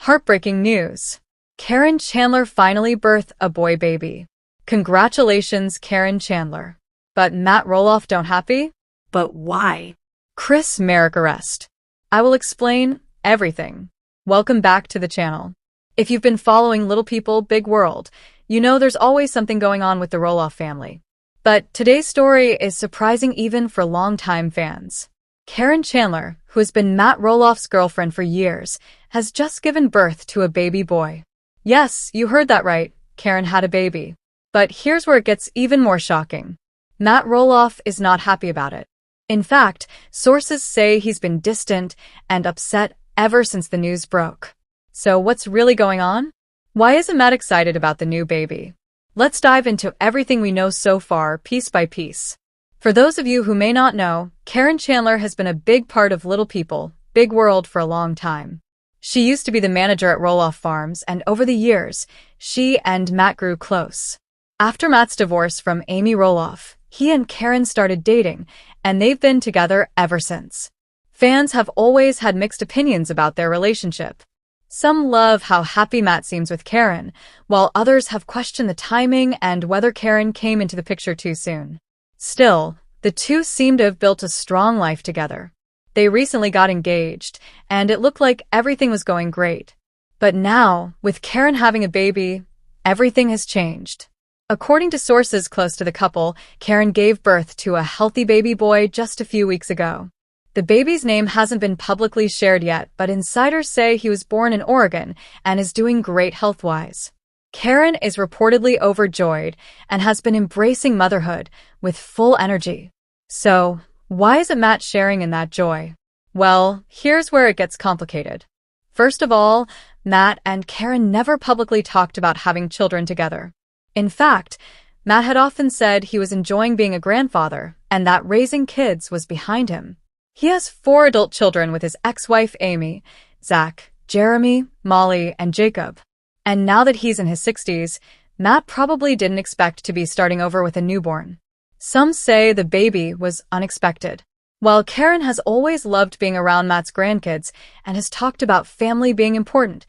Heartbreaking news. Caryn Chandler finally birthed a boy baby. Congratulations, Caryn Chandler. But Matt Roloff don't happy? But why? Chris Merrick arrest. I will explain everything. Welcome back to the channel. If you've been following Little People, Big World, you know there's always something going on with the Roloff family. But today's story is surprising even for longtime fans. Caryn Chandler, who has been Matt Roloff's girlfriend for years, has just given birth to a baby boy. Yes, you heard that right. Caryn had a baby. But here's where it gets even more shocking. Matt Roloff is not happy about it. In fact, sources say he's been distant and upset ever since the news broke. So what's really going on? Why isn't Matt excited about the new baby? Let's dive into everything we know so far, piece by piece. For those of you who may not know, Caryn Chandler has been a big part of Little People, Big World for a long time. She used to be the manager at Roloff Farms, and over the years, she and Matt grew close. After Matt's divorce from Amy Roloff, he and Caryn started dating, and they've been together ever since. Fans have always had mixed opinions about their relationship. Some love how happy Matt seems with Caryn, while others have questioned the timing and whether Caryn came into the picture too soon. Still, the two seem to have built a strong life together. They recently got engaged, and it looked like everything was going great. But now, with Caryn having a baby, everything has changed. According to sources close to the couple, Caryn gave birth to a healthy baby boy just a few weeks ago. The baby's name hasn't been publicly shared yet, but insiders say he was born in Oregon and is doing great health-wise. Caryn is reportedly overjoyed and has been embracing motherhood with full energy. So, why isn't Matt sharing in that joy? Well, here's where it gets complicated. First of all, Matt and Caryn never publicly talked about having children together. In fact, Matt had often said he was enjoying being a grandfather and that raising kids was behind him. He has 4 adult children with his ex-wife Amy, Zach, Jeremy, Molly, and Jacob. And now that he's in his 60s, Matt probably didn't expect to be starting over with a newborn. Some say the baby was unexpected. While Caryn has always loved being around Matt's grandkids and has talked about family being important,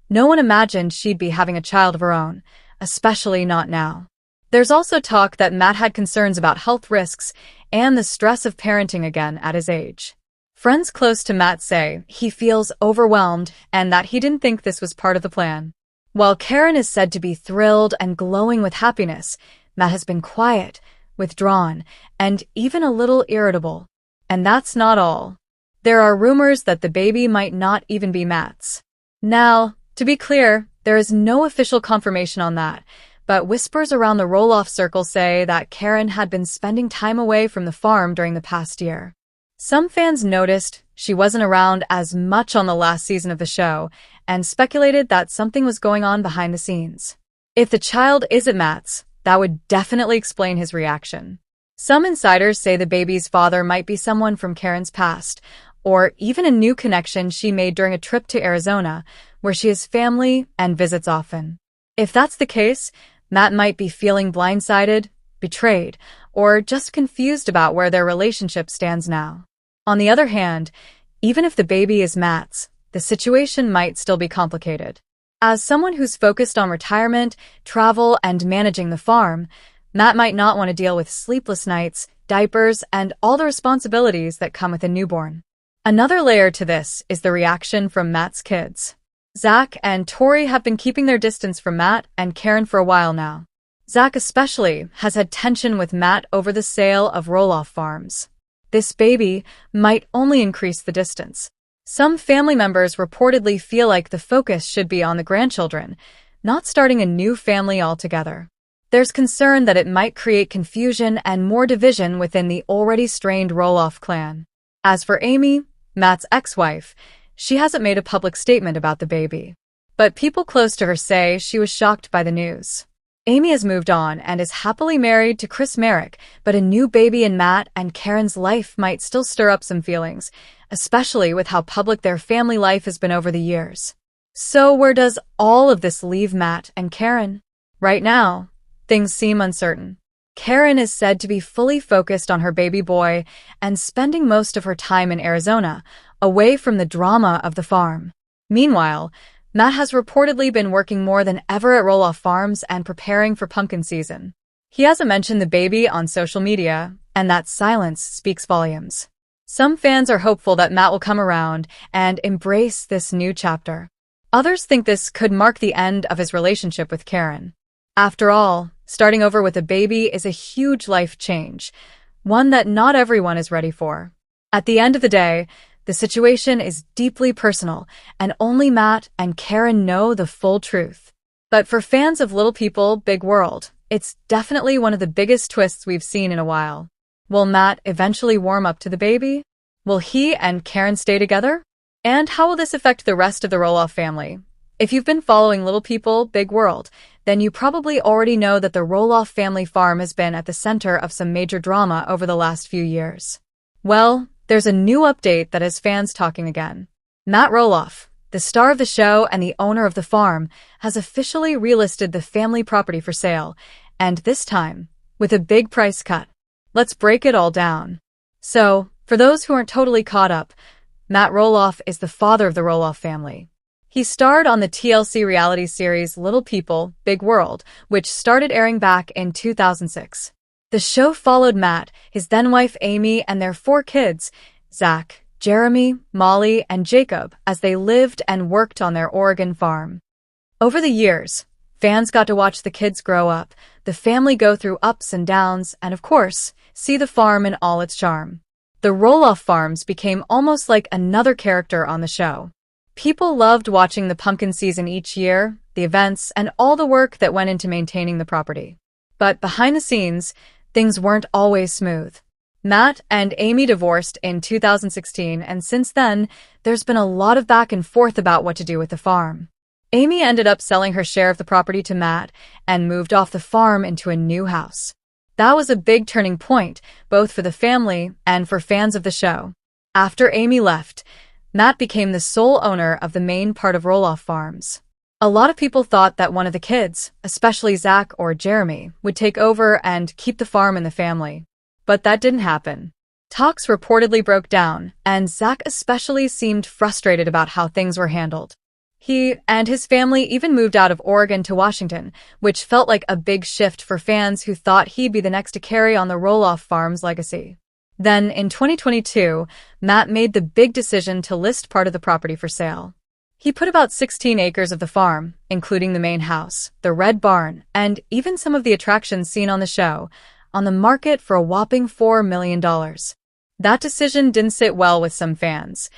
no one imagined she'd be having a child of her own, especially not now. There's also talk that Matt had concerns about health risks and the stress of parenting again at his age. Friends close to Matt say he feels overwhelmed and that he didn't think this was part of the plan. While Caryn is said to be thrilled and glowing with happiness, Matt has been quiet, withdrawn, and even a little irritable. And that's not all. There are rumors that the baby might not even be Matt's. Now, to be clear, there is no official confirmation on that, but whispers around the Roloff circle say that Caryn had been spending time away from the farm during the past year. Some fans noticed she wasn't around as much on the last season of the show and speculated that something was going on behind the scenes. If the child isn't Matt's, that would definitely explain his reaction. Some insiders say the baby's father might be someone from Caryn's past, or even a new connection she made during a trip to Arizona, where she has family and visits often. If that's the case, Matt might be feeling blindsided, betrayed, or just confused about where their relationship stands now. On the other hand, even if the baby is Matt's, the situation might still be complicated. As someone who's focused on retirement, travel, and managing the farm, Matt might not want to deal with sleepless nights, diapers, and all the responsibilities that come with a newborn. Another layer to this is the reaction from Matt's kids. Zach and Tori have been keeping their distance from Matt and Caryn for a while now. Zach especially has had tension with Matt over the sale of Roloff Farms. This baby might only increase the distance. Some family members reportedly feel like the focus should be on the grandchildren, not starting a new family altogether. There's concern that it might create confusion and more division within the already strained Roloff clan. As for Amy, Matt's ex-wife, she hasn't made a public statement about the baby. But people close to her say she was shocked by the news. Amy has moved on and is happily married to Chris Merrick, but a new baby in Matt and Caryn's life might still stir up some feelings, especially with how public their family life has been over the years. So where does all of this leave Matt and Caryn? Right now, things seem uncertain. Caryn is said to be fully focused on her baby boy and spending most of her time in Arizona, away from the drama of the farm. Meanwhile, Matt has reportedly been working more than ever at Roloff Farms and preparing for pumpkin season. He hasn't mentioned the baby on social media, and that silence speaks volumes. Some fans are hopeful that Matt will come around and embrace this new chapter. Others think this could mark the end of his relationship with Caryn. After all, starting over with a baby is a huge life change, one that not everyone is ready for. At the end of the day, the situation is deeply personal, and only Matt and Caryn know the full truth. But for fans of Little People, Big World, it's definitely one of the biggest twists we've seen in a while. Will Matt eventually warm up to the baby? Will he and Caryn stay together? And how will this affect the rest of the Roloff family? If you've been following Little People, Big World, then you probably already know that the Roloff family farm has been at the center of some major drama over the last few years. Well, there's a new update that has fans talking again. Matt Roloff, the star of the show and the owner of the farm, has officially relisted the family property for sale, and this time, with a big price cut. Let's break it all down. So, for those who aren't totally caught up, Matt Roloff is the father of the Roloff family. He starred on the TLC reality series Little People, Big World, which started airing back in 2006. The show followed Matt, his then-wife Amy, and their 4 kids, Zach, Jeremy, Molly, and Jacob, as they lived and worked on their Oregon farm. Over the years, fans got to watch the kids grow up, the family go through ups and downs, and of course, see the farm in all its charm. The Roloff Farms became almost like another character on the show. People loved watching the pumpkin season each year, the events, and all the work that went into maintaining the property. But behind the scenes, things weren't always smooth. Matt and Amy divorced in 2016, and since then, there's been a lot of back and forth about what to do with the farm. Amy ended up selling her share of the property to Matt and moved off the farm into a new house. That was a big turning point, both for the family and for fans of the show. After Amy left, Matt became the sole owner of the main part of Roloff Farms. A lot of people thought that one of the kids, especially Zach or Jeremy, would take over and keep the farm in the family. But that didn't happen. Talks reportedly broke down, and Zach especially seemed frustrated about how things were handled. He and his family even moved out of Oregon to Washington, which felt like a big shift for fans who thought he'd be the next to carry on the Roloff Farms legacy. Then, in 2022, Matt made the big decision to list part of the property for sale. He put about 16 acres of the farm, including the main house, the red barn, and even some of the attractions seen on the show, on the market for a whopping $4 million. That decision didn't sit well with some fans,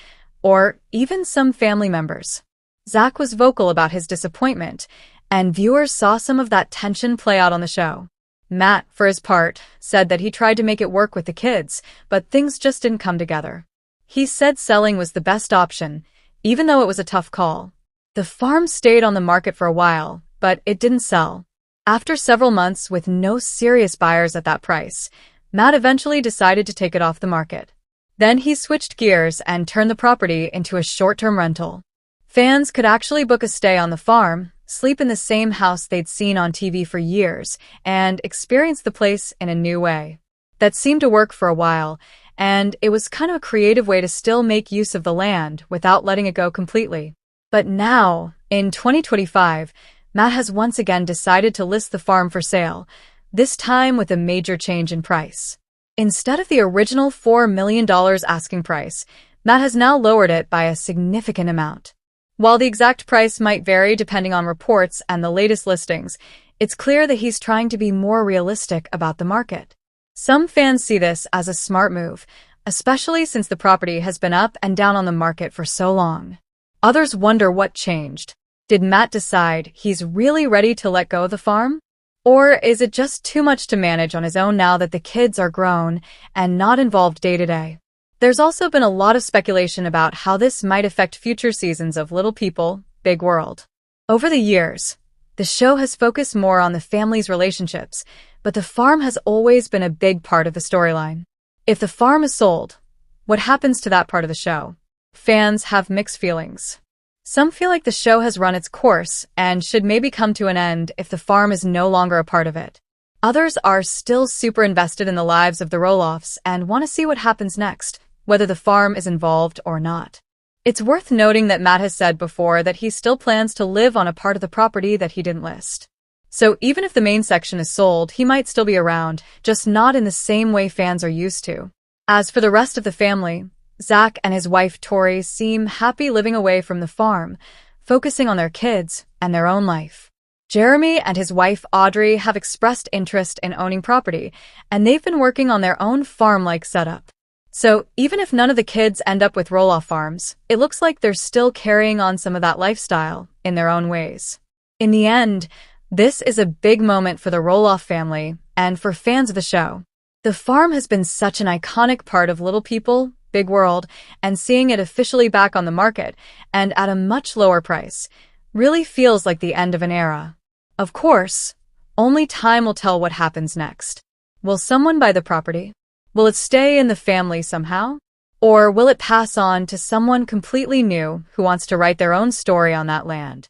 or even some family members. Zach was vocal about his disappointment, and viewers saw some of that tension play out on the show. Matt, for his part, said that he tried to make it work with the kids, but things just didn't come together. He said selling was the best option, even though it was a tough call. The farm stayed on the market for a while, but it didn't sell. After several months with no serious buyers at that price, Matt eventually decided to take it off the market. Then he switched gears and turned the property into a short-term rental. Fans could actually book a stay on the farm, sleep in the same house they'd seen on TV for years, and experience the place in a new way. That seemed to work for a while, and it was kind of a creative way to still make use of the land without letting it go completely. But now, in 2025, Matt has once again decided to list the farm for sale, this time with a major change in price. Instead of the original $4 million asking price, Matt has now lowered it by a significant amount. While the exact price might vary depending on reports and the latest listings, it's clear that he's trying to be more realistic about the market. Some fans see this as a smart move, especially since the property has been up and down on the market for so long. Others wonder what changed. Did Matt decide he's really ready to let go of the farm? Or is it just too much to manage on his own now that the kids are grown and not involved day to day? There's also been a lot of speculation about how this might affect future seasons of Little People, Big World. Over the years, the show has focused more on the family's relationships, but the farm has always been a big part of the storyline. If the farm is sold, what happens to that part of the show? Fans have mixed feelings. Some feel like the show has run its course and should maybe come to an end if the farm is no longer a part of it. Others are still super invested in the lives of the Roloffs and want to see what happens next, whether the farm is involved or not. It's worth noting that Matt has said before that he still plans to live on a part of the property that he didn't list. So even if the main section is sold, he might still be around, just not in the same way fans are used to. As for the rest of the family, Zach and his wife Tori seem happy living away from the farm, focusing on their kids and their own life. Jeremy and his wife Audrey have expressed interest in owning property, and they've been working on their own farm-like setup. So even if none of the kids end up with Roloff farms, it looks like they're still carrying on some of that lifestyle in their own ways. In the end, this is a big moment for the Roloff family and for fans of the show. The farm has been such an iconic part of Little People, Big World, and seeing it officially back on the market and at a much lower price really feels like the end of an era. Of course, only time will tell what happens next. Will someone buy the property? Will it stay in the family somehow? Or will it pass on to someone completely new who wants to write their own story on that land?